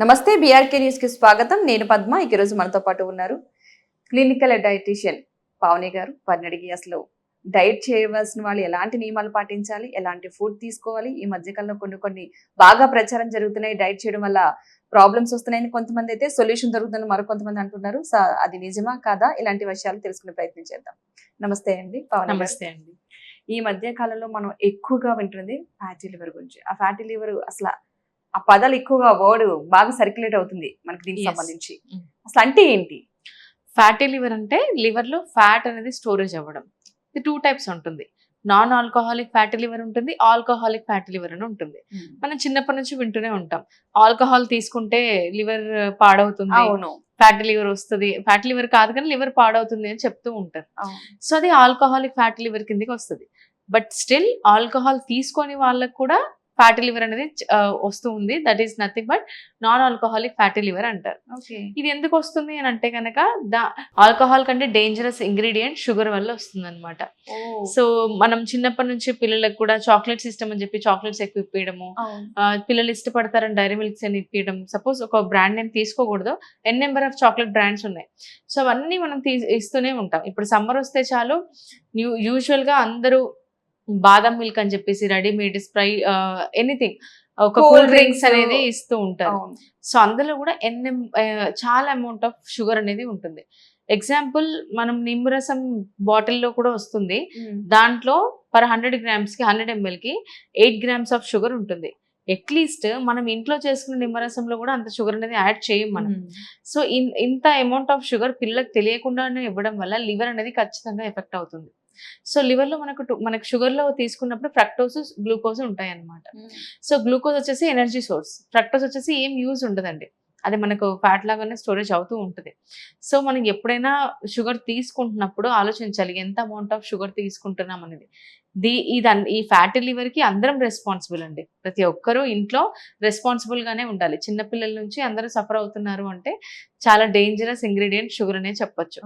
నమస్తే BRK news కి స్వాగతం. నేను పద్మ. ఈ రోజు మనతో పాటు ఉన్నారు క్లినికల్ డైటీషియన్ పావని గారు. వారిని అడిగి అసలు డైట్ చేయవలసిన వాళ్ళు ఎలాంటి నియమాలు పాటించాలి, ఎలాంటి ఫుడ్ తీసుకోవాలి, ఈ మధ్యకాలంలో కొన్ని బాగా ప్రచారం జరుగుతున్నాయి, డైట్ చేయడం వల్ల ప్రాబ్లమ్స్ వస్తున్నాయని కొంతమంది అయితే సొల్యూషన్ దొరుకుతుందని మరికొంతమంది అంటున్నారు. అది నిజమా కాదా, ఇలాంటి విషయాలు తెలుసుకునే ప్రయత్నం చేద్దాం. నమస్తే అండి పావని గారు. నమస్తే అండి. ఈ మధ్య కాలంలో మనం ఎక్కువగా వింటున్నది ఫ్యాటీ లివర్ గురించి. ఆ ఫ్యాటీ లివర్ అసలు ఆ పదాలు ఎక్కువగా వర్డ్ బాగా సర్క్యులేట్ అవుతుంది మనకి దీనికి Yes. సంబంధించి. అసలు అంటే ఏంటి? ఫ్యాటీ లివర్ అంటే లివర్ లో ఫ్యాట్ అనేది స్టోరేజ్ అవ్వడం. ఇది 2 టైప్స్ ఉంటుంది. నాన్ ఆల్కహాలిక్ ఫ్యాటీ లివర్ ఉంటుంది, ఆల్కహాలిక్ ఫ్యాటీ లివర్ అని ఉంటుంది. మనం చిన్నప్పటి నుంచి వింటూనే ఉంటాం, ఆల్కహాల్ తీసుకుంటే లివర్ పాడవుతుంది, అవును. ఫ్యాటీ లివర్ వస్తుంది. ఫ్యాటీ లివర్ కాదు కానీ లివర్ పాడవుతుంది అని చెప్తూ ఉంటారు. సో అది ఆల్కహాలిక్ ఫ్యాటీ లివర్ కిందకి వస్తుంది. బట్ స్టిల్ ఆల్కహాల్ తీసుకొని వాళ్ళకు కూడా ఫ్యాటీ లివర్ అనేది వస్తూ ఉంది. That is nothing but non alcoholic fatty liver అంటారు. ఓకే. ఇది ఎందుకు వస్తుంది అని అంటే కనుక ఆల్కహాల్ కంటే డేంజరస్ ఇంగ్రీడియంట్ షుగర్ వల్ల వస్తుంది అనమాట. సో మనం చిన్నప్పటి నుంచి పిల్లలకు కూడా చాక్లెట్స్ ఇష్టం అని చెప్పి చాక్లెట్స్ ఎక్కువ ఇప్పించడము, పిల్లలు ఇష్టపడతారని డైరీ మిల్క్స్ అని ఇప్పించడం. సపోజ్ ఒక బ్రాండ్ నేమ్ తీసుకోకూడదు, నెంబర్ ఆఫ్ చాక్లెట్ బ్రాండ్స్ ఉన్నాయి. సో అవన్నీ మనం ఇస్తూనే ఉంటాం. ఇప్పుడు సమ్మర్ వస్తే చాలు యూజువల్ గా అందరూ బాదం మిల్క్ అని చెప్పేసి రెడీమేడ్ స్ప్రై ఎనీథింగ్ ఒక కూల్ డ్రింక్స్ అనేది ఇస్తూ ఉంటారు. సో అందులో కూడా చాలా అమౌంట్ ఆఫ్ షుగర్ అనేది ఉంటుంది. ఎగ్జాంపుల్ మనం నిమ్మరసం బాటిల్లో కూడా వస్తుంది. దాంట్లో పర్ 100 grams కి 100 ml కి 8 grams ఆఫ్ షుగర్ ఉంటుంది. అట్లీస్ట్ మనం ఇంట్లో చేసుకున్న నిమ్మరసంలో కూడా అంత షుగర్ అనేది యాడ్ చేయం మనం. సో ఇంత అమౌంట్ ఆఫ్ షుగర్ పిల్లలకు తెలియకుండానే ఇవ్వడం వల్ల లివర్ అనేది ఖచ్చితంగా ఎఫెక్ట్ అవుతుంది. సో లివర్ లో మనకు షుగర్ లో తీసుకున్నప్పుడు ఫ్రక్టోస్, గ్లూకోజ్ ఉంటాయి అన్నమాట. సో గ్లూకోజ్ వచ్చేసి ఎనర్జీ సోర్స్, ఫ్రక్టోస్ వచ్చేసి ఏం యూజ్ ఉండదండి, అది మనకు ఫ్యాట్ లాగానే స్టోరేజ్ అవుతూ ఉంటుంది. సో మనం ఎప్పుడైనా షుగర్ తీసుకుంటున్నప్పుడు ఆలోచించాలి ఎంత అమౌంట్ ఆఫ్ షుగర్ తీసుకుంటున్నాం అనేది. ఈ ఫ్యాటీ లివర్ కి అందరం రెస్పాన్సిబుల్ అండి. ప్రతి ఒక్కరూ ఇంట్లో రెస్పాన్సిబుల్ గానే ఉండాలి. చిన్నపిల్లల నుంచి అందరూ సఫర్ అవుతున్నారు అంటే చాలా డేంజరస్ ఇంగ్రీడియంట్ షుగర్ అనే చెప్పొచ్చు.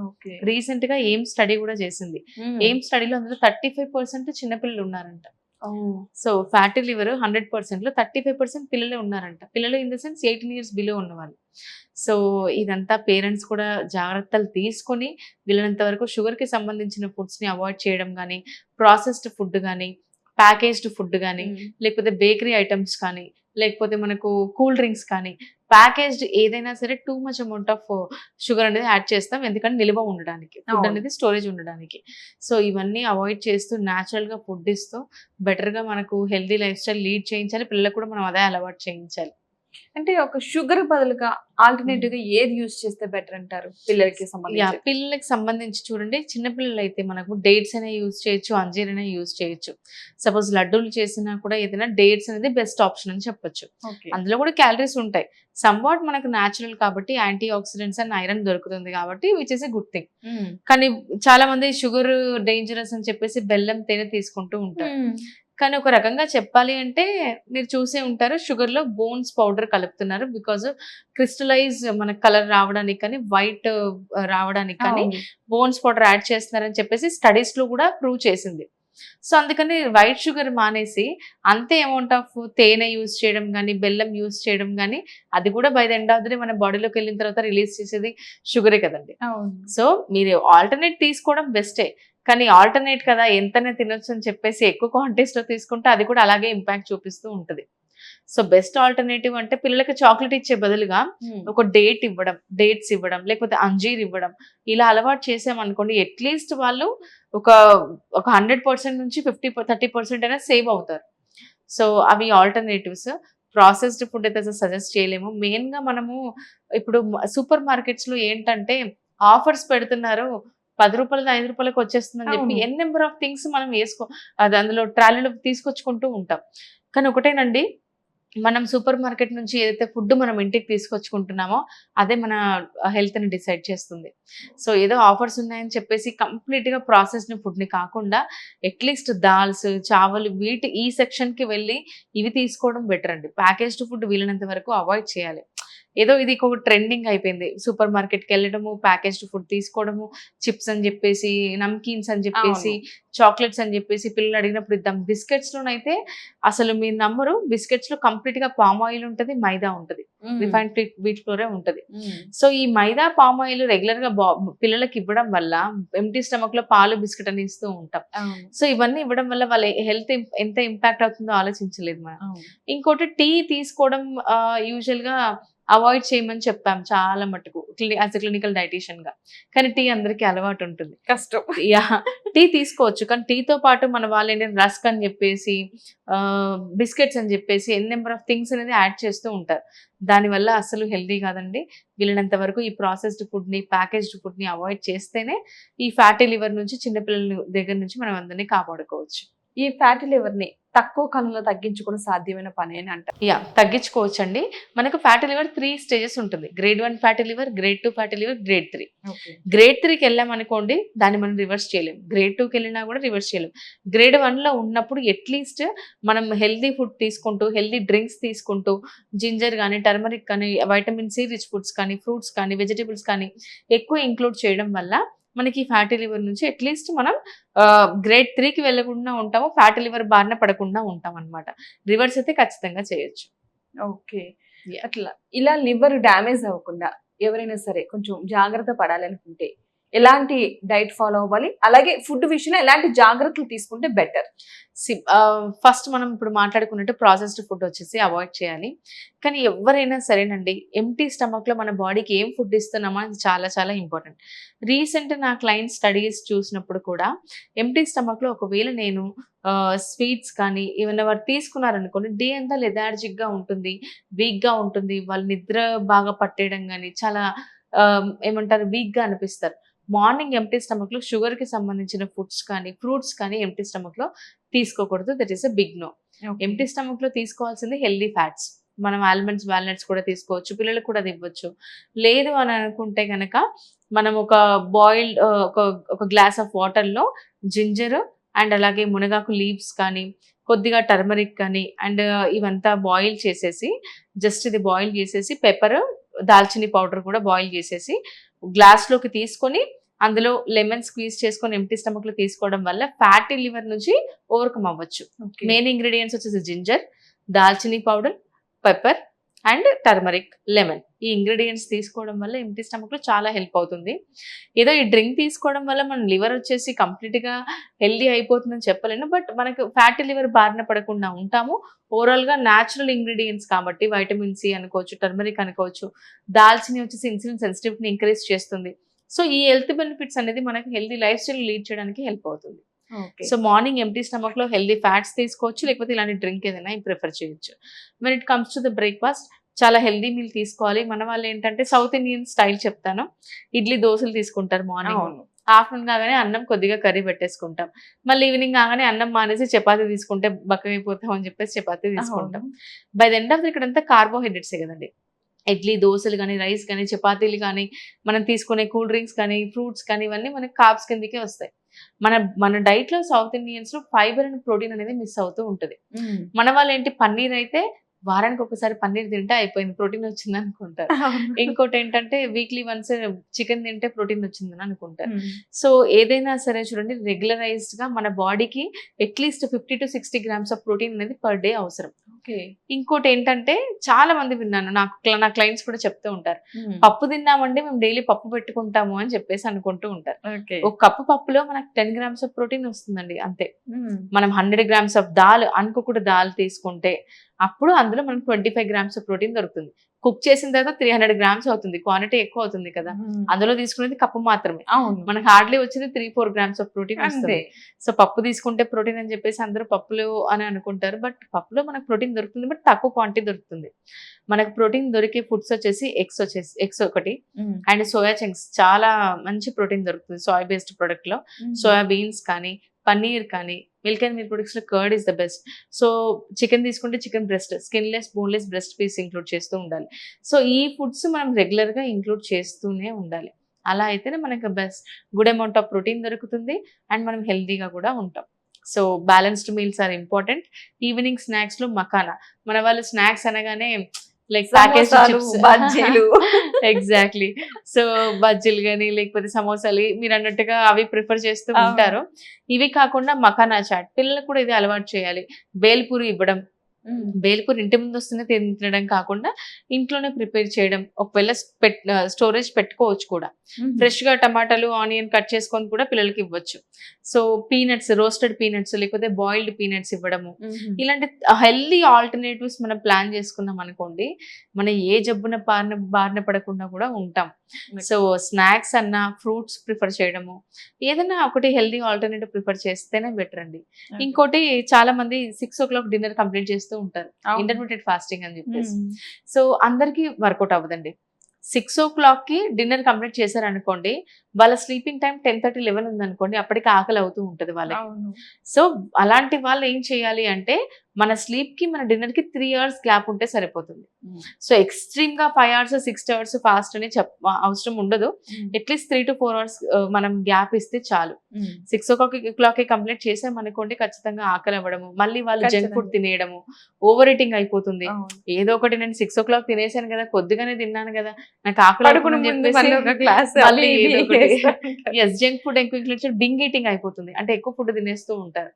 రీసెంట్ గా ఏం స్టడీ కూడా చేసింది. ఏం స్టడీలో అందులో 35% చిన్నపిల్లలు ఉన్నారంట. సో ఫ్యాటీ లివర్ 100% లో 35% పిల్లలే ఉన్నారంట. పిల్లలు in the sense 18 years below ఉన్నవాళ్ళు. సో ఇదంతా పేరెంట్స్ కూడా జాగ్రత్తలు తీసుకొని వీళ్ళనంత వరకు షుగర్ కి సంబంధించిన ఫుడ్స్ ని అవాయిడ్ చేయడం కానీ, ప్రాసెస్డ్ ఫుడ్ కానీ, ప్యాకేజ్డ్ ఫుడ్ కానీ, లేకపోతే బేకరీ ఐటమ్స్ కానీ, లేకపోతే మనకు కూల్ డ్రింక్స్ కానీ, ప్యాకేజ్డ్ ఏదైనా సరే too much amount of sugar అనేది యాడ్ చేస్తాం. ఎందుకంటే నిల్వ ఉండడానికి, ఫుడ్ అనేది స్టోరేజ్ ఉండడానికి. సో ఇవన్నీ అవాయిడ్ చేస్తూ న్యాచురల్ గా ఫుడ్ ఇస్తూ బెటర్ గా మనకు హెల్దీ లైఫ్ స్టైల్ లీడ్ చేయించాలి. పిల్లలకు కూడా మనం అదే అలవాటు చేయించాలి. అంటే ఒక షుగర్ బదులుగా ఆల్టర్నేటివ్ గా ఏది యూజ్ చేస్తే బెటర్ అంటారు పిల్లలకి సంబంధించి? పిల్లలకి సంబంధించి చూడండి, చిన్నపిల్లలు అయితే మనకు డేట్స్ అనే యూజ్ చేయొచ్చు, అంజీర్ అనే యూజ్ చేయొచ్చు. సపోజ్ లడ్డూలు చేసినా కూడా ఏదైనా డేట్స్ అనేది బెస్ట్ ఆప్షన్ అని చెప్పొచ్చు. అందులో కూడా క్యాలరీస్ ఉంటాయి. సమ్వాట్ మనకు న్యాచురల్ కాబట్టి యాంటీ ఆక్సిడెంట్స్ అండ్ ఐరన్ దొరుకుతుంది కాబట్టి which is a good thing. కానీ చాలా మంది షుగర్ డేంజరస్ అని చెప్పేసి బెల్లం, తేనె తీసుకుంటూ ఉంటారు. కానీ ఒక రకంగా చెప్పాలి అంటే మీరు చూసే ఉంటారు, షుగర్ లో బోన్స్ పౌడర్ కలుపుతున్నారు. బికాజ్ క్రిస్టలైజ్ మనకు కలర్ రావడానికి కానీ, వైట్ రావడానికి కానీ బోన్స్ పౌడర్ యాడ్ చేస్తున్నారని చెప్పేసి స్టడీస్ లో కూడా ప్రూవ్ చేసింది. సో అందుకని వైట్ షుగర్ మానేసి అంతే అమౌంట్ ఆఫ్ తేనె యూజ్ చేయడం కానీ, బెల్లం యూజ్ చేయడం కానీ, అది కూడా by the end of the day మన బాడీలోకి వెళ్ళిన తర్వాత రిలీజ్ చేసేది షుగరే కదండి. సో మీరు ఆల్టర్నేట్ తీసుకోవడం బెస్టే, కానీ ఆల్టర్నేట్ కదా ఎంతనే తినొచ్చు అని చెప్పేసి ఎక్కువ క్వాంటిటీస్ లో తీసుకుంటే అది కూడా అలాగే ఇంపాక్ట్ చూపిస్తూ ఉంటుంది. సో బెస్ట్ ఆల్టర్నేటివ్ అంటే పిల్లలకి చాక్లెట్ ఇచ్చే బదులుగా ఒక డేట్స్ ఇవ్వడం, లేకపోతే అంజీర్ ఇవ్వడం, ఇలా అలవాటు చేసామనుకోండి అట్లీస్ట్ వాళ్ళు ఒక 100% నుంచి 30% అయినా సేవ్ అవుతారు. సో అవి ఆల్టర్నేటివ్స్. ప్రాసెస్డ్ ఫుడ్ అయితే సజెస్ట్ చేయలేము. మెయిన్ గా మనము ఇప్పుడు సూపర్ మార్కెట్స్ లో ఏంటంటే ఆఫర్స్ పెడుతున్నారు, 10 రూపాయలది 5 రూపాయలకు వచ్చేస్తుందని చెప్పి నెంబర్ ఆఫ్ థింగ్స్ మనం అది అందులో ట్రాలీలో తీసుకొచ్చుకుంటూ ఉంటాం. కానీ ఒకటేనండి, మనం సూపర్ మార్కెట్ నుంచి ఏదైతే ఫుడ్ మనం ఇంటికి తీసుకొచ్చుకుంటున్నామో అదే మన హెల్త్ ని డిసైడ్ చేస్తుంది. సో ఏదో ఆఫర్స్ ఉన్నాయని చెప్పేసి కంప్లీట్ గా ప్రాసెస్డ్ ఫుడ్ ని కాకుండా అట్లీస్ట్ దాల్స్, చావలు ఈ సెక్షన్ కి వెళ్ళి ఇవి తీసుకోవడం బెటర్ అండి. ప్యాకేజ్డ్ ఫుడ్ వీలైనంత వరకు అవాయిడ్ చేయాలి. ఏదో ఇది ఒక ట్రెండింగ్ అయిపోయింది. సూపర్ మార్కెట్‌కి వెళ్ళడము, ప్యాకేజ్డ్ ఫుడ్ తీసుకోవడము, చిప్స్ అని చెప్పేసి, నమ్కీన్స్ అని చెప్పేసి, చాక్లెట్స్ అని చెప్పేసి పిల్లలు అడిగినప్పుడు ఇద్దాం. బిస్కెట్స్‌లోనైతే అసలు మీరు నమ్మరు, బిస్కెట్స్‌లో కంప్లీట్‌గా పామ్ ఆయిల్ ఉంటది, మైదా ఉంటది, రిఫైన్డ్ వీట్ ఫ్లోరే ఉంటది. సో ఈ మైదా, పామ్ ఆయిల్ రెగ్యులర్ గా పిల్లలకి ఇవ్వడం వల్ల ఎంటీ స్టమక్ లో పాలు, బిస్కెట్ అని ఇస్తూ ఉంటాం. సో ఇవన్నీ ఇవ్వడం వల్ల వాళ్ళ హెల్త్ ఎంత ఇంపాక్ట్ అవుతుందో ఆలోచించలేదు మనం. ఇంకోటి టీ తీసుకోవడం యూజువల్ గా అవాయిడ్ చేయమని చెప్పాం చాలా మటుకు యాజ్ ఎ క్లినికల్ డైటీషియన్ గా. కానీ టీ అందరికీ అలవాటు ఉంటుంది, కష్టం. యా టీ తీసుకోవచ్చు, కానీ టీతో పాటు మన వాళ్ళు ఏంటంటే రస్క్ అని చెప్పేసి, బిస్కెట్స్ అని చెప్పేసి నెంబర్ ఆఫ్ థింగ్స్ అనేది యాడ్ చేస్తూ ఉంటారు. దానివల్ల అసలు హెల్దీ కాదండి. వీళ్ళనంత వరకు ఈ ప్రాసెస్డ్ ఫుడ్ని, ప్యాకేజ్డ్ ఫుడ్ని అవాయిడ్ చేస్తేనే ఈ ఫ్యాటీ లివర్ నుంచి చిన్నపిల్లల దగ్గర నుంచి మనం అందరినీ కాపాడుకోవచ్చు. ఈ ఫ్యాటీ లివర్ ని తక్కువ కాలంలో తగ్గించుకోవడం సాధ్యమైన పని అని అంటారు. యా తగ్గించుకోవచ్చు అండి. మనకు ఫ్యాటీ లివర్ 3 స్టేజెస్ ఉంటుంది. Grade 1 fatty liver, grade 2 fatty liver, grade 3. Grade 3కి వెళ్ళామనుకోండి దాన్ని మనం రివర్స్ చేయలేం. గ్రేడ్ 2కి వెళ్ళినా కూడా రివర్స్ చేయలేం. గ్రేడ్ 1లో ఉన్నప్పుడు అట్లీస్ట్ మనం హెల్దీ ఫుడ్ తీసుకుంటూ, హెల్దీ డ్రింక్స్ తీసుకుంటూ, జింజర్ కానీ, టర్మరిక్ కానీ, వైటమిన్ సి రిచ్ ఫుడ్స్ కానీ, ఫ్రూట్స్ కానీ, వెజిటేబుల్స్ కానీ ఎక్కువ ఇంక్లూడ్ చేయడం వల్ల మనకి ఫ్యాటీ లివర్ నుంచి అట్లీస్ట్ మనం గ్రేడ్ 3కి వెళ్ళకుండా ఉంటాము, ఫ్యాటీ లివర్ బారిన పడకుండా ఉంటాం అనమాట. రివర్స్ అయితే ఖచ్చితంగా చేయొచ్చు. ఓకే, అట్లా ఇలా లివర్ డ్యామేజ్ అవ్వకుండా ఎవరైనా సరే కొంచెం జాగ్రత్త పడాలనుకుంటే ఎలాంటి డైట్ ఫాలో అవ్వాలి, అలాగే ఫుడ్ విషయంలో ఎలాంటి జాగ్రత్తలు తీసుకుంటే బెటర్? ఫస్ట్ మనం ఇప్పుడు మాట్లాడుకున్నట్టు ప్రాసెస్డ్ ఫుడ్ వచ్చేసి అవాయిడ్ చేయాలి. కానీ ఎవరైనా సరేనండి, ఎంటీ స్టమక్లో మన బాడీకి ఏం ఫుడ్ ఇస్తున్నామో అది చాలా చాలా ఇంపార్టెంట్. రీసెంట్ నా క్లయింట్ స్టడీస్ చూసినప్పుడు కూడా ఎంటీ స్టమక్లో ఒకవేళ నేను స్వీట్స్ కానీ ఏమైనా వారు తీసుకున్నారనుకోండి, డే అంతా లెథార్జిక్గా ఉంటుంది, వీక్గా ఉంటుంది, వాళ్ళు నిద్ర బాగా పట్టేయడం కానీ చాలా ఏమంటారు వీక్గా అనిపిస్తారు. మార్నింగ్ ఎంటీ స్టమక్లో షుగర్కి సంబంధించిన ఫుడ్స్ కానీ, ఫ్రూట్స్ కానీ ఎంటీ స్టమక్లో తీసుకోకూడదు. That is a big no. Empty స్టమక్లో తీసుకోవాల్సింది హెల్దీ ఫ్యాట్స్. మనం ఆల్మండ్స్, వాల్నట్స్ కూడా తీసుకోవచ్చు, పిల్లలకు కూడా అది ఇవ్వచ్చు. లేదు అని అనుకుంటే కనుక మనం ఒక బాయిల్డ్ ఒక గ్లాస్ ఆఫ్ వాటర్లో జింజర్ అండ్ అలాగే మునగాకు లీవ్స్ కానీ, కొద్దిగా టర్మరిక్ కానీ అండ్ ఇవంతా బాయిల్ చేసేసి, జస్ట్ ఇది బాయిల్ చేసేసి, పెప్పర్, దాల్చిని పౌడర్ కూడా బాయిల్ చేసేసి గ్లాస్లోకి తీసుకొని అందులో లెమన్ స్క్వీజ్ చేసుకొని ఎంటీ స్టమక్లో తీసుకోవడం వల్ల ఫ్యాటీ లివర్ నుంచి ఓవర్కమ్ అవ్వచ్చు. మెయిన్ ఇంగ్రీడియంట్స్ వచ్చేసి జింజర్, దాల్చిని powder, pepper and turmeric, lemon. ఈ ఇంగ్రీడియంట్స్ తీసుకోవడం వల్ల ఎంటీ స్టమక్లో చాలా హెల్ప్ అవుతుంది. ఏదో ఈ డ్రింక్ తీసుకోవడం వల్ల మన లివర్ వచ్చేసి కంప్లీట్గా హెల్దీ అయిపోతుందని చెప్పలేను, బట్ మనకు ఫ్యాటీ లివర్ బారిన పడకుండా ఉంటాము. ఓవరాల్గా న్యాచురల్ ఇంగ్రీడియంట్స్ కాబట్టి వైటమిన్ సి అనుకోవచ్చు, టర్మరిక్ అనుకోవచ్చు, దాల్చిని వచ్చేసి ఇన్సులిన్ సెన్సిటివిటీని ఇంక్రీజ్ చేస్తుంది. సో ఈ హెల్త్ బెనిఫిట్స్ అనేది మనకి హెల్దీ లైఫ్ స్టైల్ లీడ్ చేయడానికి హెల్ప్ అవుతుంది. సో మార్నింగ్ ఎంటీ స్టమక్లో హెల్దీ ఫ్యాట్స్ తీసుకోవచ్చు, లేకపోతే ఇలాంటి డ్రింక్ ఏదైనా ప్రిఫర్ చేయొచ్చు. When it comes to the breakfast, చాలా హెల్దీ మీల్ తీసుకోవాలి. మన వాళ్ళు ఏంటంటే సౌత్ ఇండియన్ స్టైల్ చెప్తాను, ఇడ్లీ దోశలు తీసుకుంటారు మార్నింగ్. ఆఫ్టర్నూన్ కాగానే అన్నం కొద్దిగా కర్రీ పెట్టేసుకుంటాం. మళ్ళీ ఈవినింగ్ కాగానే అన్నం మానేసి చపాతీ తీసుకుంటే బక్కగైపోతాం అని చెప్పేసి చపాతీ తీసుకుంటాం. By the end of the ఇక్కడంతా కార్బోహైడ్రేట్సే కదండి. ఇడ్లీ దోశలు కానీ, రైస్ కానీ, చపాతీలు కానీ, మనం తీసుకునే కూల్ డ్రింక్స్ కానీ, ఫ్రూట్స్ కానీ, ఇవన్నీ మనకి కార్బ్స్ కిందకే వస్తాయి. మన డైట్లో సౌత్ ఇండియన్స్లో ఫైబర్ అండ్ ప్రోటీన్ అనేది మిస్ అవుతూ ఉంటుంది. మన వాళ్ళు ఏంటి, పన్నీర్ అయితే వారానికి ఒకసారి పన్నీర్ తింటే అయిపోయింది, ప్రోటీన్ వచ్చింది అనుకుంటారు. ఇంకోటి ఏంటంటే వీక్లీ వన్స్ చికెన్ తింటే ప్రోటీన్ వచ్చిందని అనుకుంటారు. సో ఏదైనా సరే చూడండి, రెగ్యులరైజ్డ్ గా మన బాడీకి at least 50 to 60 grams of protein అనేది పర్ డే అవసరం. ఇంకోటి ఏంటంటే చాలా మంది విన్నాను, నా క్లయింట్స్ కూడా చెప్తూ ఉంటారు, పప్పు తిన్నామండి మేము డైలీ పప్పు పెట్టుకుంటాము అని చెప్పేసి అనుకుంటూ ఉంటారు. ఒక కప్పు పప్పులో మనకు 10 grams ఆఫ్ ప్రోటీన్ వస్తుందండి అంతే. మనం 100 grams ఆఫ్ దాల్, అనుకోకుండా దాల్ తీసుకుంటే అప్పుడు అందులో మనకు 25 grams ఆఫ్ ప్రోటీన్ దొరుకుతుంది. కుక్ చేసిన తర్వాత 300 grams అవుతుంది, క్వాంటిటీ ఎక్కువ అవుతుంది కదా. అందులో తీసుకునేది కప్పు మాత్రమే, మనకు హార్డ్లీ వచ్చేది 3-4 grams ఆఫ్ ప్రోటీన్ వస్తుంది. సో పప్పు తీసుకుంటే ప్రోటీన్ అని చెప్పేసి అందరూ పప్పులు అని అనుకుంటారు, బట్ పప్పులో మనకు ప్రోటీన్ దొరుకుతుంది, బట్ తక్కువ క్వాంటిటీ దొరుకుతుంది. మనకు ప్రోటీన్ దొరికే ఫుడ్స్ వచ్చేసి ఎగ్స్ ఒకటి అండ్ సోయా చంక్స్, చాలా మంచి ప్రోటీన్ దొరుకుతుంది సోయా బేస్డ్ ప్రొడక్ట్ లో. సోయా బీన్స్ కానీ, పన్నీర్ కానీ, మిల్క్ అండ్ మిల్క్ ప్రొడక్ట్స్ లో curd is the best. So chicken తీసుకుంటే chicken breast, skinless boneless breast piece include చేస్తూ ఉండాలి. సో ఈ ఫుడ్స్ మనం రెగ్యులర్ గా ఇంక్లూడ్ చేస్తూనే ఉండాలి. అలా అయితేనే మనకు best good amount of protein దొరుకుతుంది అండ్ మనం హెల్తీగా కూడా ఉంటాం. So balanced meals or important. Evening snacks లో మకానా, మన వాళ్ళు స్నాక్స్ అనగానే లైక్ ప్యాకేజ్ సమోసాలు, చిప్స్ బజ్జీలు. ఎగ్జాక్ట్లీ. సో బజ్జీలు కానీ లేకపోతే సమోసాలు మీరు అన్నట్టుగా అవి ప్రిఫర్ చేస్తూ అవును. ఉంటారు. ఇవి కాకుండా మఖానా చాట్ పిల్లలకు కూడా ఇది అలవాటు చేయాలి. బేల్పూరి ఇవ్వడం, బేల్పూరి ఇంటి ముందు వస్తూనే తినడం కాకుండా ఇంట్లోనే ప్రిపేర్ చేయడం. ఒకవేళ స్టోరేజ్ పెట్టుకోవచ్చు కూడా. ఫ్రెష్ గా టమాటాలు ఆనియన్ కట్ చేసుకొని కూడా పిల్లలకి ఇవ్వచ్చు. సో పీనట్స్, రోస్టెడ్ పీనట్స్ లేకపోతే బాయిల్డ్ పీనట్స్ ఇవ్వడము, ఇలాంటి హెల్దీ ఆల్టర్నేటివ్స్ మనం ప్లాన్ చేసుకున్నాం అనుకోండి, మన ఏ జబ్బున బారిన పడకుండా కూడా ఉంటాం. సో స్నాక్స్ అన్నా ఫ్రూట్స్ ప్రిఫర్ చేయడము, ఏదైనా ఒకటి హెల్దీ ఆల్టర్నేటివ్ ప్రిఫర్ చేస్తేనే బెటర్ అండి. ఇంకోటి చాలా మంది 6 o'clock డిన్నర్ కంప్లీట్ చేస్తూ ఉంటారు, ఇంటర్మీడియట్ ఫాస్టింగ్ అని చెప్పేసి. సో అందరికీ వర్కౌట్ అవ్వదండి. 6 o'clock కి డిన్నర్ కంప్లీట్ చేశారనుకోండి, వాళ్ళ స్లీపింగ్ టైం 10:30, 11 ఉందనుకోండి, అప్పటికి ఆకలి అవుతూ ఉంటుంది వాళ్ళకి. సో అలాంటి వాళ్ళు ఏం చేయాలి అంటే, మన స్లీప్ కి మన డిన్నర్ కి 3 hours గ్యాప్ ఉంటే సరిపోతుంది. సో ఎక్స్ట్రీమ్ గా 5 hours 6 hours ఫాస్ట్ అని అవసరం ఉండదు. అట్లీస్ట్ 3 to 4 hours మనం గ్యాప్ ఇస్తే చాలు. 6 o'clock కంప్లీట్ చేసామనుకోండి, ఖచ్చితంగా ఆకలి అవ్వడము, మళ్ళీ వాళ్ళు జంక్ ఫుడ్ తినేయడము, ఓవర్ ఈటింగ్ అయిపోతుంది. ఏదో ఒకటి నేను 6 o'clock తినేసాను కదా, కొద్దిగానే తిన్నాను కదా, నాకు ఆకలి అవుతుందని చెప్పేసి మళ్ళీ ఏదో ఒకటి జంక్ ఫుడ్ ఎక్కువ డింగ్ ఈటింగ్ అయిపోతుంది. అంటే ఎక్కువ ఫుడ్ తినేస్తూ ఉంటారు.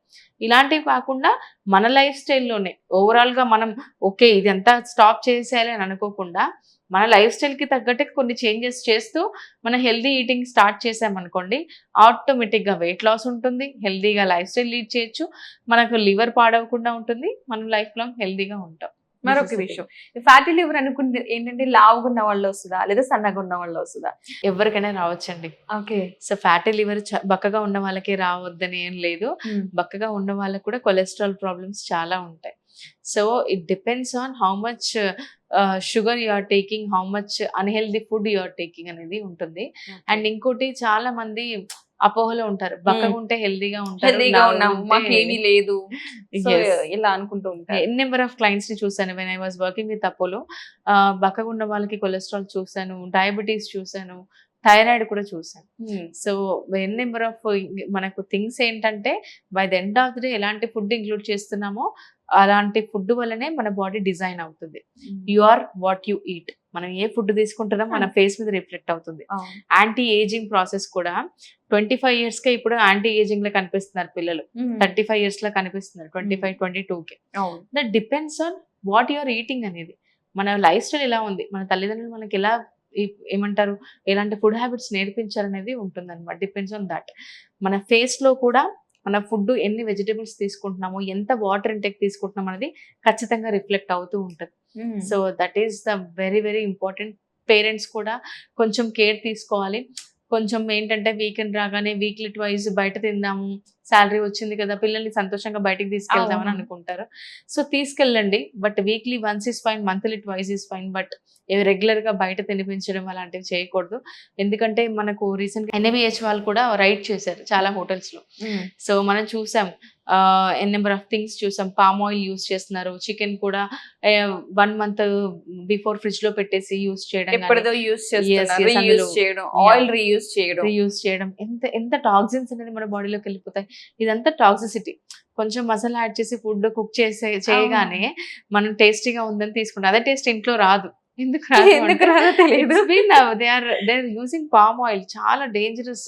ఇలాంటివి కాకుండా మన లైఫ్ స్టైల్లోనే ఓవరాల్ గా మనం ఓకే ఇదంతా స్టాప్ చేసేయాలి అని అనుకోకుండా, మన లైఫ్ స్టైల్ కి తగ్గట్టు కొన్ని చేంజెస్ చేస్తూ మన హెల్దీ ఈటింగ్ స్టార్ట్ చేసామనుకోండి, ఆటోమేటిక్ గా వెయిట్ లాస్ ఉంటుంది, హెల్దీగా లైఫ్ స్టైల్ లీడ్ చేయొచ్చు, మనకు లివర్ పాడవకుండా ఉంటుంది, మనం లైఫ్ లాంగ్ హెల్దీగా ఉంటాం. మరొక విషయం, ఫ్యాటీ లివర్ అనుకుంటే ఏంటంటే లావుగా ఉన్న వాళ్ళు వస్తుందా లేదా సన్నగా ఉన్న వాళ్ళు వస్తుందా? ఎవరికైనా రావచ్చండి. ఓకే. సో ఫ్యాటీ లివర్ బక్కగా ఉన్న వాళ్ళకి రావద్దని ఏం లేదు. బక్కగా ఉన్న వాళ్ళకి కూడా కొలెస్ట్రాల్ ప్రాబ్లమ్స్ చాలా ఉంటాయి. So it depends on how much sugar you are taking, how much unhealthy food you are taking అనేది ఉంటుంది. అండ్ ఇంకోటి చాలా మంది అపోహలో ఉంటారు, బక్కగా ఉంటే హెల్దీగా ఉంటారు, మాకేమీ లేదు ఇలా అనుకుంటూ ఉంటారు. నెంబర్ ఆఫ్ క్లయింట్స్ ని చూసాను when I was working with Apollo. బక్కగా ఉన్న వాళ్ళకి కొలెస్ట్రాల్ చూసాను, డయాబెటీస్ చూసాను, థైరాయిడ్ కూడా చూసాను. సో ఎన్ నెంబర్ ఆఫ్ మనకు థింగ్స్ ఏంటంటే, by the end of the day ఎలాంటి ఫుడ్ ఇంక్లూడ్ చేస్తున్నామో అలాంటి ఫుడ్ వల్లనే మన బాడీ డిజైన్ అవుతుంది. You are what you eat. మనం ఏ ఫుడ్ తీసుకుంటున్నాం మన ఫేస్ మీద రిఫ్లెక్ట్ అవుతుంది. యాంటీ ఏజింగ్ ప్రాసెస్ కూడా 25 years కే ఇప్పుడు యాంటీ ఏజింగ్ లో కనిపిస్తున్నారు పిల్లలు, 35 years లో కనిపిస్తున్నారు, 25, 22కే. That depends on what you are eating అనేది. మన లైఫ్ స్టైల్ ఎలా ఉంది, మన తల్లిదండ్రులు మనకి ఎలా ఏమంటారు ఎలాంటి ఫుడ్ హ్యాబిట్స్ నేర్పించారనేది ఉంటుంది అనమాట. Depends on that. మన ఫేస్ లో కూడా మన ఫుడ్ ఎన్ని వెజిటేబుల్స్ తీసుకుంటున్నామో, ఎంత వాటర్ ఇంటేక్ తీసుకుంటున్నాం అనేది ఖచ్చితంగా రిఫ్లెక్ట్ అవుతూ ఉంటుంది. So that is the very very important. Parents కూడా కొంచెం కేర్ తీసుకోవాలి. కొంచెం ఏంటంటే వీకెండ్ రాగానే వీక్లీ ట్వైస్ బయట తిందాము, శాలరీ వచ్చింది కదా పిల్లల్ని సంతోషంగా బయటికి తీసుకెళ్దామని అనుకుంటారు. సో తీసుకెళ్ళండి, but weekly once is fine, monthly twice is fine, but regular గా బయట తినిపించడం అలాంటివి చేయకూడదు. ఎందుకంటే మనకు రీసెంట్ గా NABH వాళ్ళు కూడా రైడ్ చేశారు చాలా హోటల్స్ లో. సో మనం చూసాం, ఎన్ నెంబర్ ఆఫ్ థింగ్స్ చూసాం. పామ్ ఆయిల్ యూస్ చేస్తున్నారు, చికెన్ కూడా 1 month బిఫోర్ ఫ్రిడ్జ్ లో పెట్టేసి యూస్ చేయడం, రీయూస్ చేయడం. ఎంత టాక్సిన్స్ అనేది మన బాడీలోకి వెళ్ళిపోతాయి. ఇదంతా టాక్సిసిటీ. కొంచెం మసాలా యాడ్ చేసి ఫుడ్ కుక్ చేయగానే మనం టేస్టీగా ఉందని తీసుకుంటాం, అదే టేస్ట్ ఇంట్లో రాదు. ఎందుకు రాదో తెలియదు. They are using palm oil. చాలా డేంజరస్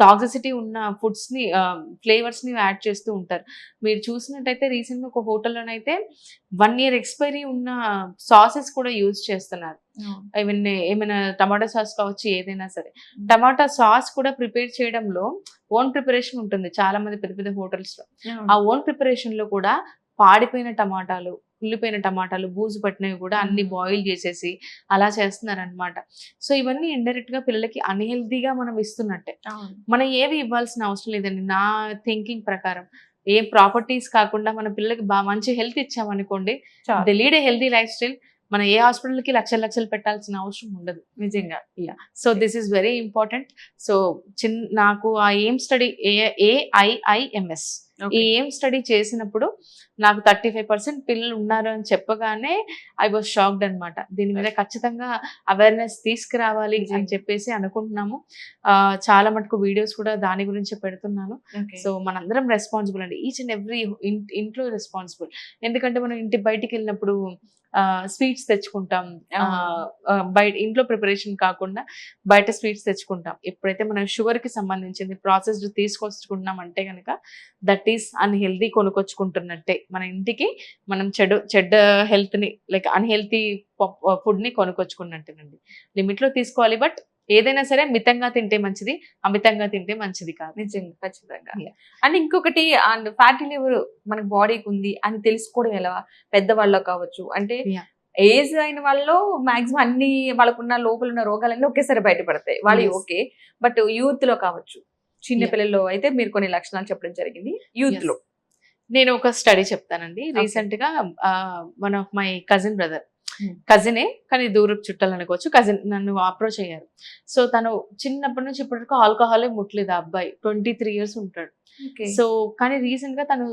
టాక్సిసిటీ ఉన్న ఫుడ్స్ ని, ఫ్లేవర్స్ ని యాడ్ చేస్తూ ఉంటారు. మీరు చూసినట్టయితే రీసెంట్ గా ఒక హోటల్లోనైతే 1 year ఎక్స్పైరీ ఉన్న సాసెస్ కూడా యూజ్ చేస్తున్నారు. ఏమైనా టమాటా సాస్ కావచ్చు, ఏదైనా సరే టమాటా సాస్ కూడా ప్రిపేర్ చేయడంలో ఓన్ ప్రిపరేషన్ ఉంటుంది చాలా మంది పెద్ద పెద్ద హోటల్స్ లో. ఆ ఓన్ ప్రిపరేషన్ లో కూడా పాడిపోయిన టమాటాలు, కుళ్ళిపోయిన టమాటాలు, బూజు పట్టినవి కూడా అన్ని బాయిల్ చేసేసి అలా చేస్తున్నారు అనమాట. సో ఇవన్నీ ఇండైరెక్ట్ గా పిల్లలకి అన్హెల్దీగా మనం ఇస్తున్నట్టే. మనం ఏవి ఇవ్వాల్సిన అవసరం లేదండి నా థింకింగ్ ప్రకారం. ఏ ప్రాపర్టీస్ కాకుండా మన పిల్లలకి మంచి హెల్త్ ఇచ్చామనుకోండి, they lead a healthy lifestyle. మనం ఏ హాస్పిటల్కి లక్షలు పెట్టాల్సిన అవసరం ఉండదు నిజంగా. So this is very important. So నాకు ఆ ఎయిమ్ స్టడీ AIIMS ఈ ఏం స్టడీ చేసినప్పుడు నాకు 35% పిల్లలు ఉన్నారు అని చెప్పగానే ఐ వాజ్ షాక్డ్ అనమాట. దీని మీద ఖచ్చితంగా అవేర్నెస్ తీసుకురావాలి అని చెప్పేసి అనుకుంటున్నాము. చాలా మటుకు వీడియోస్ కూడా దాని గురించి పెడుతున్నాను. సో మనందరం రెస్పాన్సిబుల్ అండి. ఈచ్ అండ్ ఎవ్రీ ఇంట్లో రెస్పాన్సిబుల్. ఎందుకంటే మనం ఇంటి బయటికి వెళ్ళినప్పుడు స్వీట్స్ తెచ్చుకుంటాం. బయట ఇంట్లో ప్రిపరేషన్ కాకుండా బయట స్వీట్స్ తెచ్చుకుంటాం. ఎప్పుడైతే మనం షుగర్ కి సంబంధించింది ప్రాసెస్డ్ తీసుకొచ్చుకుంటున్నాం అంటే కనుక దట్ ఈస్ అన్హెల్దీ కొనుక్కొచ్చుకుంటున్నట్టే. మన ఇంటికి మనం చెడ్డ హెల్త్ ని లైక్ అన్హెల్తీ ఫుడ్ ని కొనుక్కొచ్చుకున్నట్టేనండి. లిమిట్ లో తీసుకోవాలి. బట్ ఏదైనా సరే మితంగా తింటే మంచిది, అమితంగా తింటే మంచిది కాదు. నిజంగా ఖచ్చితంగా. అండ్ ఇంకొకటి అండ్ ఫ్యాటీ లివర్ మన బాడీకి ఉంది అని తెలుసుకోవడం ఎలా? పెద్దవాళ్ళలో కావచ్చు, అంటే ఏజ్ అయిన వాళ్ళలో మాక్సిమం అన్ని వాళ్ళకున్న లోపల ఉన్న రోగాలన్నీ ఒకేసారి బయటపడతాయి. వాళ్ళు ఓకే. బట్ యూత్ లో కావచ్చు, చిన్న పిల్లల్లో అయితే మీరు కొన్ని లక్షణాలు చెప్పడం జరిగింది. యూత్ లో నేను ఒక స్టడీ చెప్తానండి. రీసెంట్ గా one of my cousin brother, కజినే కానీ దూరపు చుట్టాలు అనుకోవచ్చు, కజిన్ నన్ను అప్రోచ్ అయ్యారు. సో తను చిన్నప్పటి నుంచి ఇప్పటి వరకు ఆల్కహాలే ముట్టలేదు. ఆ అబ్బాయి 23 years ఉంటాడు. సో కానీ రీసెంట్ గా తను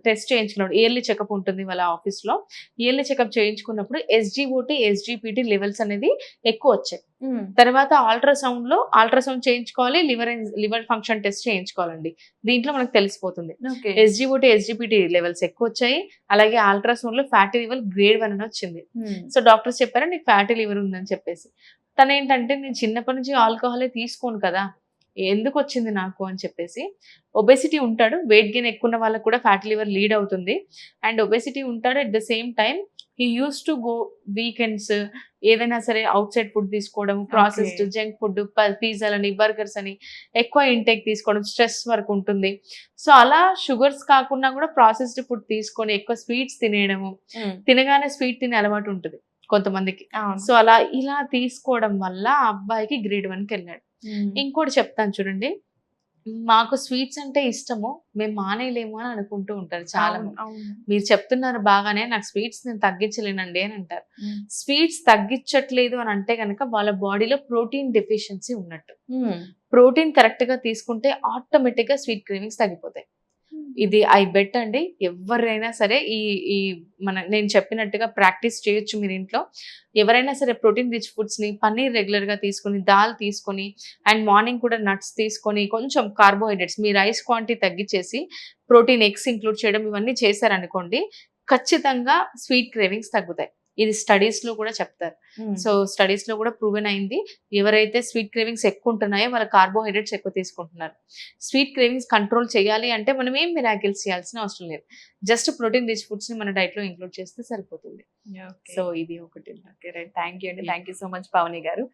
టెస్ట్ చేయించుకున్నాడు. ఇయర్లీ చెకప్ ఉంటుంది వాళ్ళ ఆఫీస్ లో. ఇయర్లీ చెకప్ చేయించుకున్నప్పుడు SGOT SGPT లెవెల్స్ అనేది ఎక్కువ వచ్చాయి. తర్వాత అల్ట్రాసౌండ్ చేయించుకోవాలి, లివర్ ఫంక్షన్ టెస్ట్ చేయించుకోవాలండి. దీంట్లో మనకు తెలిసిపోతుంది SGOT SGPT లెవెల్స్ ఎక్కువ వచ్చాయి. అలాగే అల్ట్రాసౌండ్ లో ఫ్యాటీ లివర్ grade 1 అని వచ్చింది. సో డాక్టర్స్ చెప్పారు నీకు ఫ్యాటీ లివర్ ఉందని చెప్పేసి. తను ఏంటంటే నేను చిన్నప్పటి నుంచి ఆల్కహాలే తీసుకోను కదా, ఎందుకు వచ్చింది నాకు అని చెప్పేసి. ఒబెసిటీ ఉంటాడు, వెయిట్ గెయిన్ ఎక్కువ ఉన్న వాళ్ళకి కూడా ఫ్యాటీ లివర్ లీడ్ అవుతుంది. అండ్ ఒబెసిటీ ఉంటాడు. At the same time he use to go weekends ఏదైనా సరే అవుట్ సైడ్ ఫుడ్ తీసుకోవడం, ప్రాసెస్డ్ జంక్ ఫుడ్, పిజ్జాలని, బర్గర్స్ అని ఎక్కువ ఇంటేక్ తీసుకోవడం, స్ట్రెస్ వర్క్ ఉంటుంది. సో అలా షుగర్స్ కాకుండా కూడా ప్రాసెస్డ్ ఫుడ్ తీసుకొని ఎక్కువ స్వీట్స్ తినేయడము, తినగానే స్వీట్ తినే అలవాటు ఉంటుంది కొంతమందికి. సో అలా ఇలా తీసుకోవడం వల్ల ఆ అబ్బాయికి grade 1కి వెళ్ళాడు. ఇంకోటి చెప్తాను చూడండి, మాకు స్వీట్స్ అంటే ఇష్టము, మేము మానేయలేము అని అనుకుంటూ ఉంటారు చాలా మంది. మీరు చెప్తున్నారు బాగానే, నాకు స్వీట్స్ నేను తగ్గించలేనండి అని అంటారు. స్వీట్స్ తగ్గించట్లేదు అని అంటే కనుక వాళ్ళ బాడీలో ప్రోటీన్ డెఫిషియన్సీ ఉన్నట్టు. ప్రోటీన్ కరెక్ట్ గా తీసుకుంటే ఆటోమేటిక్ గా స్వీట్ క్రేవింగ్స్ తగ్గిపోతాయి. ఇది ఐ బెట్ అండి. ఎవరైనా సరే ఈ నేను చెప్పినట్టుగా ప్రాక్టీస్ చేయొచ్చు మీరు ఇంట్లో. ఎవరైనా సరే ప్రోటీన్ రిచ్ ఫుడ్స్ ని, పన్నీర్ రెగ్యులర్ గా తీసుకొని, దాల్ తీసుకొని, అండ్ మార్నింగ్ కూడా నట్స్ తీసుకొని, కొంచెం కార్బోహైడ్రేట్స్ మీ రైస్ క్వాంటిటీ తగ్గించేసి ప్రోటీన్ ఎగ్స్ ఇంక్లూడ్ చేయడం, ఇవన్నీ చేశారనుకోండి ఖచ్చితంగా స్వీట్ క్రేవింగ్స్ తగ్గుతాయి. ఇది స్టడీస్ లో కూడా చెప్తారు. సో స్టడీస్ లో కూడా ప్రూవెన్ అయింది. ఎవరైతే స్వీట్ క్రేవింగ్స్ ఎక్కువ ఉంటున్నాయో వాళ్ళ కార్బోహైడ్రేట్స్ ఎక్కువ తీసుకుంటున్నారు. స్వీట్ క్రేవింగ్స్ కంట్రోల్ చేయాలి అంటే మనం ఏం మిరాకిల్స్ చేయాల్సిన అవసరం లేదు. జస్ట్ ప్రోటీన్ రిచ్ ఫుడ్స్ ని మన డైట్ లో ఇంక్లూడ్ చేస్తే సరిపోతుంది. సో ఇది ఒకటి. థ్యాంక్ యూ అండి. Thank you so much Pavani గారు.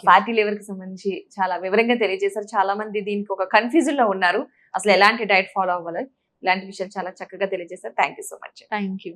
ఫ్యాటీ లివర్ కి సంబంధించి చాలా వివరంగా తెలియజేశారు. చాలా మంది దీనికి ఒక కన్ఫ్యూజన్ లో ఉన్నారు, అసలు ఎలాంటి డైట్ ఫాలో అవ్వాలి, ఇలాంటి విషయాలు చాలా చక్కగా తెలియజేశారు. Thank you so much. Thank you.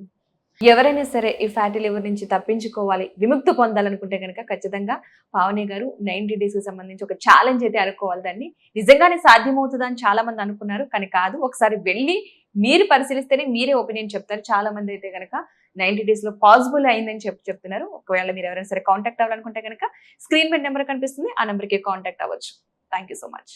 ఎవరైనా సరే ఈ ఫ్యాటీ లివర్ నుంచి తప్పించుకోవాలి, విముక్తి పొందాలనుకుంటే కనుక ఖచ్చితంగా పావని గారు 90 days కి సంబంధించి ఒక ఛాలెంజ్ అయితే అనుకోవాలి. దాన్ని నిజంగానే సాధ్యమవుతుందా అని చాలా మంది అనుకున్నారు, కానీ కాదు. ఒకసారి వెళ్ళి మీరు పరిశీలిస్తేనే మీరే ఒపీనియన్ చెప్తారు. చాలా మంది అయితే కనుక 90 days లో పాసిబుల్ అయిందని చెప్తున్నారు. ఒకవేళ మీరు ఎవరైనా సరే కాంటాక్ట్ అవ్వాలనుకుంటే కనుక స్క్రీన్ మీద నెంబర్ కనిపిస్తుంది, ఆ నెంబర్కి కాంటాక్ట్ అవ్వచ్చు. Thank you so much.